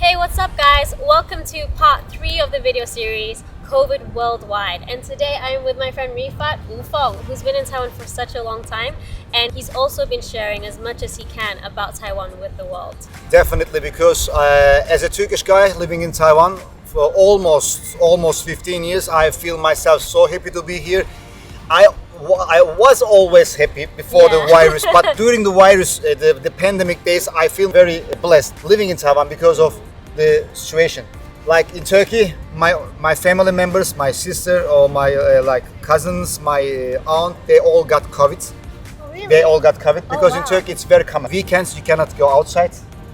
Hey, what's up guys? Welcome to part 3 of the video series, COVID Worldwide. And today I am with my friend Rifat Ufong, who's been in Taiwan for such a long time. And he's also been sharing as much as he can about Taiwan with the world. Definitely, because as a Turkish guy living in Taiwan for almost 15 years, I feel myself so happy to be here. I was always happy before the virus, but during the virus, the pandemic days, I feel very blessed living in Taiwan because of the situation. Like in Turkey, my family members, my sister or my cousins, my aunt, they all got COVID. Oh, really? They all got COVID because wow. in Turkey it's very common. Weekends you cannot go outside.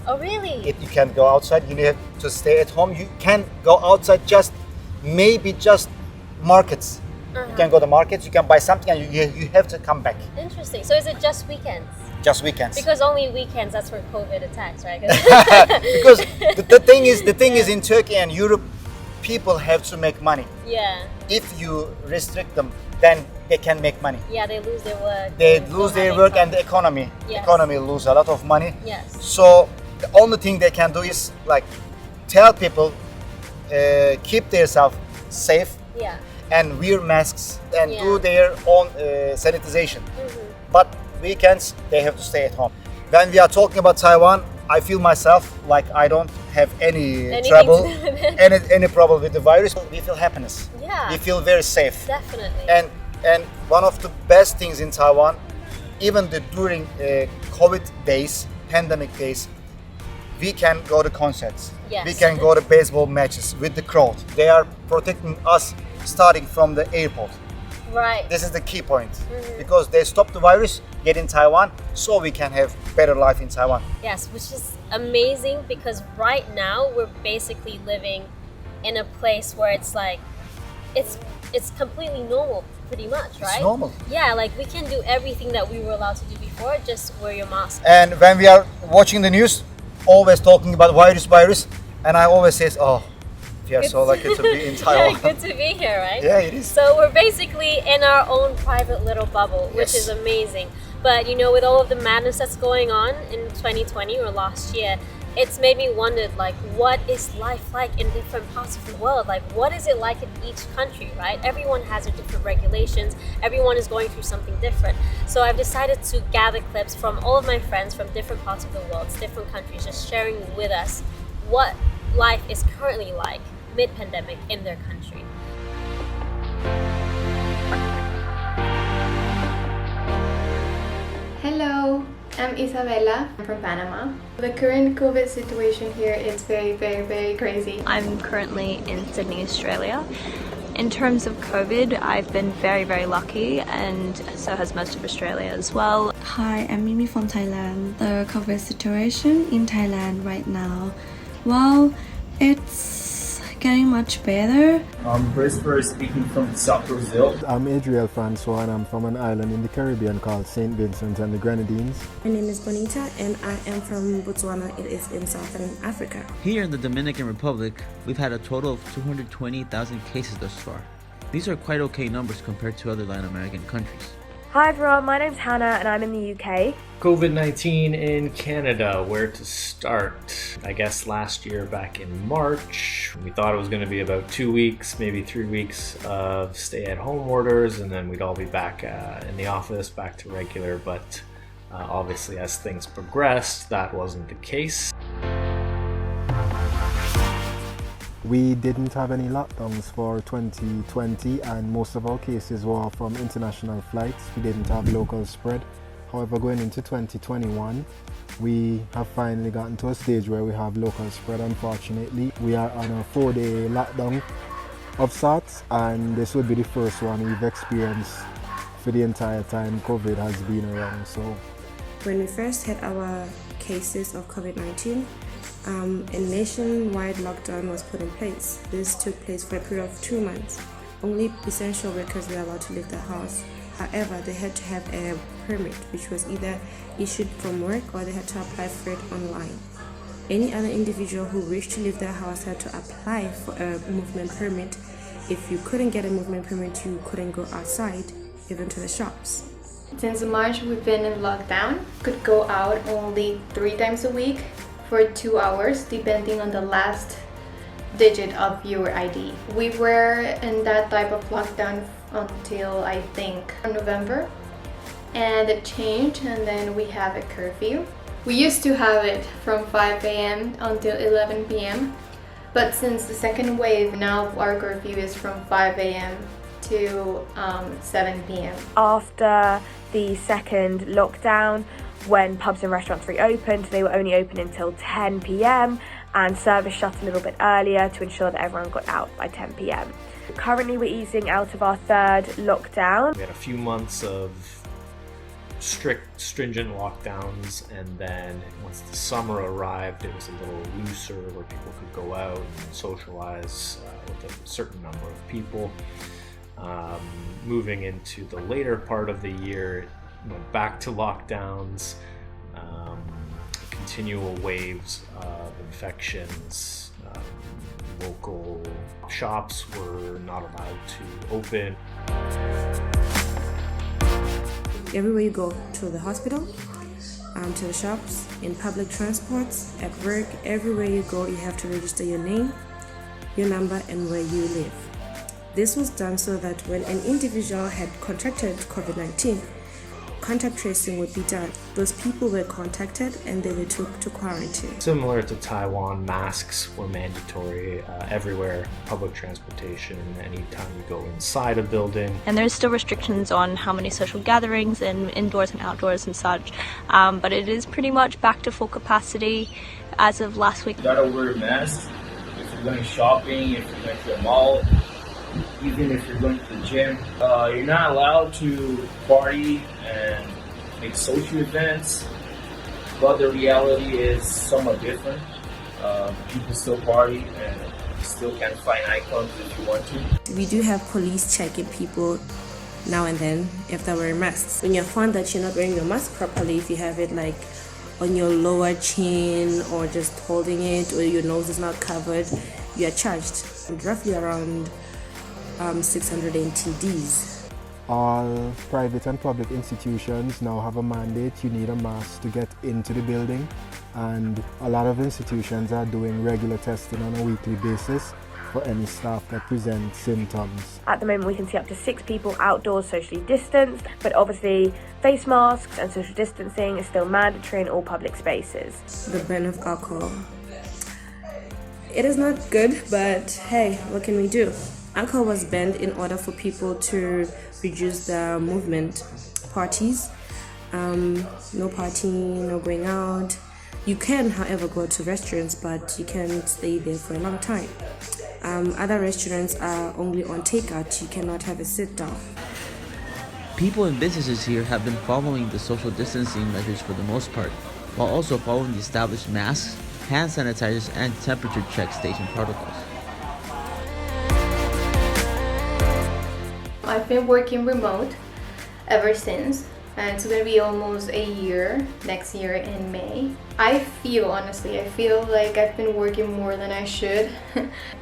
Oh, really? You can't go outside. You have to stay at home. You can go outside maybe just markets. You can go to markets, you can buy something, and you have to come back. Interesting. So is it just weekends? Just weekends. Because only weekends, that's where COVID attacks, right? Because the thing is in Turkey and Europe, people have to make money. Yeah. If you restrict them, then they can make money. Yeah, they lose their work. They lose their work and the economy. Yes. Economy lose a lot of money. Yes. So the only thing they can do is tell people keep themselves safe. Yeah. And wear masks and do their own sanitization. But weekends, they have to stay at home. When we are talking about Taiwan, I feel myself like I don't have any trouble, any problem with the virus. We feel happiness. Yeah. We feel very safe. Definitely. And one of the best things in Taiwan, even during COVID days, pandemic days, we can go to concerts. Yes. We can go to baseball matches with the crowd. They are protecting us starting from the airport. Right. This is the key point. Because they stop the virus, get in Taiwan, so we can have better life in Taiwan. Yes, which is amazing because right now we're basically living in a place where it's completely normal pretty much, right? It's normal. Yeah, we can do everything that we were allowed to do before, just wear your mask. And when we are watching the news, always talking about virus, and I always say, we are so lucky to be in Taiwan. Good to be here, right? Yeah, it is. So we're basically in our own private little bubble, which is amazing. But with all of the madness that's going on in 2020 or last year, it's made me wonder, what is life like in different parts of the world? What is it like in each country, right? Everyone has their different regulations. Everyone is going through something different. So I've decided to gather clips from all of my friends from different parts of the world, different countries, just sharing with us what life is currently like mid-pandemic in their country. Hello, I'm Isabella. I'm from Panama. The current COVID situation here is very, very, very crazy. I'm currently in Sydney, Australia. In terms of COVID, I've been very, very lucky, and so has most of Australia as well. Hi, I'm Mimi from Thailand. The COVID situation in Thailand right now, well, it's getting much better. I'm Brisbane speaking from South Brazil. I'm Adriel Francois and I'm from an island in the Caribbean called St. Vincent and the Grenadines. My name is Bonita and I am from Botswana. It is in Southern Africa. Here in the Dominican Republic, we've had a total of 220,000 cases thus far. These are quite okay numbers compared to other Latin American countries. Hi everyone, my name's Hannah and I'm in the UK. COVID-19 in Canada, where to start? I guess last year back in March, we thought it was going to be about 2 weeks, maybe 3 weeks of stay-at-home orders, and then we'd all be back in the office, back to regular, but obviously as things progressed, that wasn't the case. We didn't have any lockdowns for 2020 and most of our cases were from international flights. We didn't have local spread. However, going into 2021, we have finally gotten to a stage where we have local spread, unfortunately. We are on a 4-day lockdown of sorts, and this would be the first one we've experienced for the entire time COVID has been around. So, when we first had our cases of COVID-19, a nationwide lockdown was put in place. This took place for a period of 2 months. Only essential workers were allowed to leave the house. However, they had to have a permit, which was either issued from work or they had to apply for it online. Any other individual who wished to leave their house had to apply for a movement permit. If you couldn't get a movement permit, you couldn't go outside, even to the shops. Since March, we've been in lockdown. Could go out only 3 times a week. for 2 hours depending on the last digit of your ID. We were in that type of lockdown until I think November, and it changed, and then we have a curfew. We used to have it from 5 a.m. until 11 p.m. But since the second wave, now our curfew is from 5 a.m. to 7 p.m. After the second lockdown, when pubs and restaurants reopened, they were only open until 10 p.m. and service shut a little bit earlier to ensure that everyone got out by 10 p.m. Currently we're easing out of our third lockdown. We had a few months of stringent lockdowns, and then once the summer arrived, it was a little looser where people could go out and socialize with a certain number of people. Moving into the later part of the year, it went back to lockdowns, continual waves of infections. Local shops were not allowed to open. Everywhere you go, to the hospital, to the shops, in public transports, at work, everywhere you go, you have to register your name, your number, and where you live. This was done so that when an individual had contracted COVID-19, contact tracing would be done. Those people were contacted and they were took to quarantine. Similar to Taiwan, masks were mandatory everywhere, public transportation, anytime you go inside a building. And there's still restrictions on how many social gatherings and indoors and outdoors and such, but it is pretty much back to full capacity as of last week. You gotta wear a mask if you're going shopping, if you're going to the mall, even if you're going to the gym. You're not allowed to party and make social events, but the reality is somewhat different. People still party and still can find icons if you want to. We do have police checking people now and then if they're wearing masks. When you find that you're not wearing your mask properly, if you have it like on your lower chin or just holding it, or your nose is not covered, you are charged roughly around 600 NTDs. All private and public institutions now have a mandate. You need a mask to get into the building, and a lot of institutions are doing regular testing on a weekly basis for any staff that present symptoms. At the moment we can see up to 6 people outdoors socially distanced, but obviously face masks and social distancing is still mandatory in all public spaces. The ban of alcohol. It is not good, but hey, what can we do? Alcohol was banned in order for people to reduce the movement. Parties, no partying, no going out. You can, however, go to restaurants, but you can't stay there for a long time. Other restaurants are only on takeout. You cannot have a sit down. People and businesses here have been following the social distancing measures for the most part, while also following the established masks, hand sanitizers, and temperature check station protocols. I've been working remote ever since, and it's gonna be almost a year next year in May. I feel like I've been working more than I should.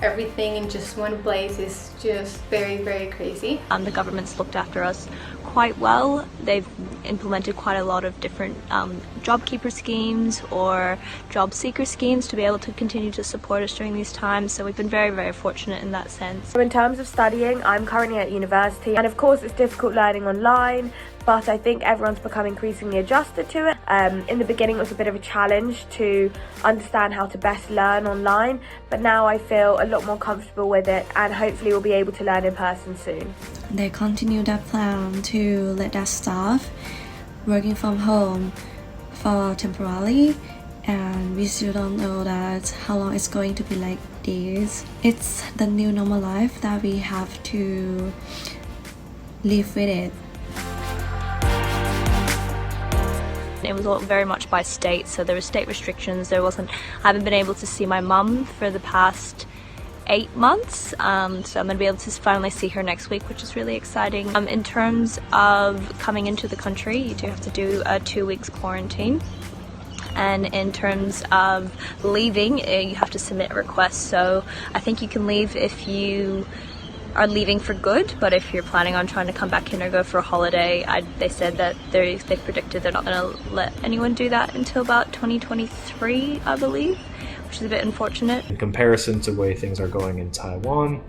Everything in just one place is just very, very crazy. The government's looked after us quite well. They've implemented quite a lot of different job keeper schemes or job seeker schemes to be able to continue to support us during these times, so we've been very, very fortunate in that sense. So in terms of studying, I'm currently at university, and of course it's difficult learning online, but I think everyone's become increasingly adjusted to it. In the beginning it was a bit of a challenge to understand how to best learn online, but now I feel a lot more comfortable with it, and hopefully we'll be able to learn in person soon. They continue their plan to let their staff working from home for temporarily, and we still don't know that how long it's going to be like this. It's the new normal life that we have to live with it. It was all very much by state, so there were state restrictions. I haven't been able to see my mum for the past 8 months, so I'm going to be able to finally see her next week, which is really exciting. In terms of coming into the country, you do have to do a 2 weeks quarantine. And in terms of leaving, you have to submit a request. So I think you can leave if you are leaving for good, but if you're planning on trying to come back in or go for a holiday, they said that they predicted they're not going to let anyone do that until about 2023, I believe, which is a bit unfortunate. In comparison to the way things are going in Taiwan,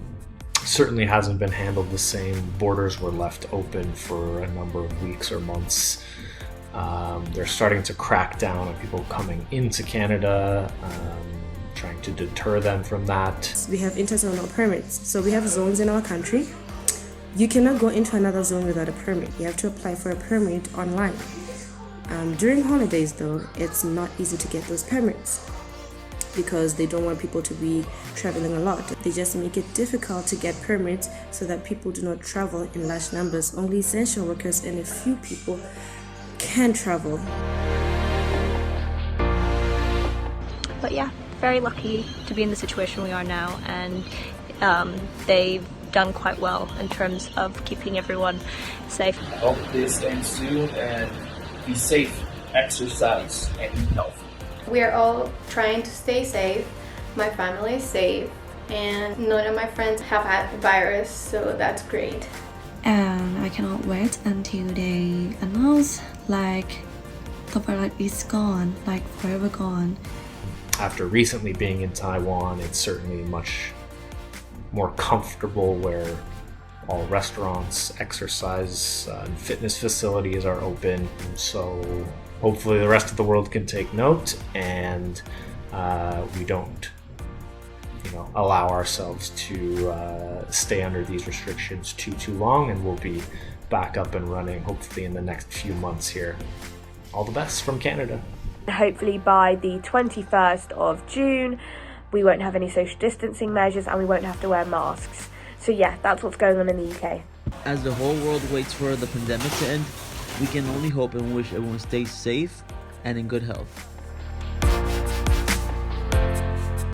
certainly hasn't been handled the same. Borders were left open for a number of weeks or months. They're starting to crack down on people coming into Canada, trying to deter them from that. We have international permits, so we have zones in our country. You cannot go into another zone without a permit. You have to apply for a permit online. During holidays though, it's not easy to get those permits because they don't want people to be traveling a lot. They just make it difficult to get permits so that people do not travel in large numbers. Only essential workers and a few people can travel. But yeah, very lucky to be in the situation we are now, and they've done quite well in terms of keeping everyone safe. Hope this ends soon and be safe, exercise, and eat healthy. We are all trying to stay safe. My family is safe, and none of my friends have had the virus, so that's great. And I cannot wait until they announce like the virus is gone, like forever gone. After recently being in Taiwan, it's certainly much more comfortable where all restaurants, exercise, and fitness facilities are open. So hopefully the rest of the world can take note and we don't allow ourselves to stay under these restrictions too long, and we'll be back up and running hopefully in the next few months here. All the best from Canada. Hopefully by the 21st of June, we won't have any social distancing measures and we won't have to wear masks. So yeah, that's what's going on in the UK. As the whole world waits for the pandemic to end, we can only hope and wish everyone stays safe and in good health.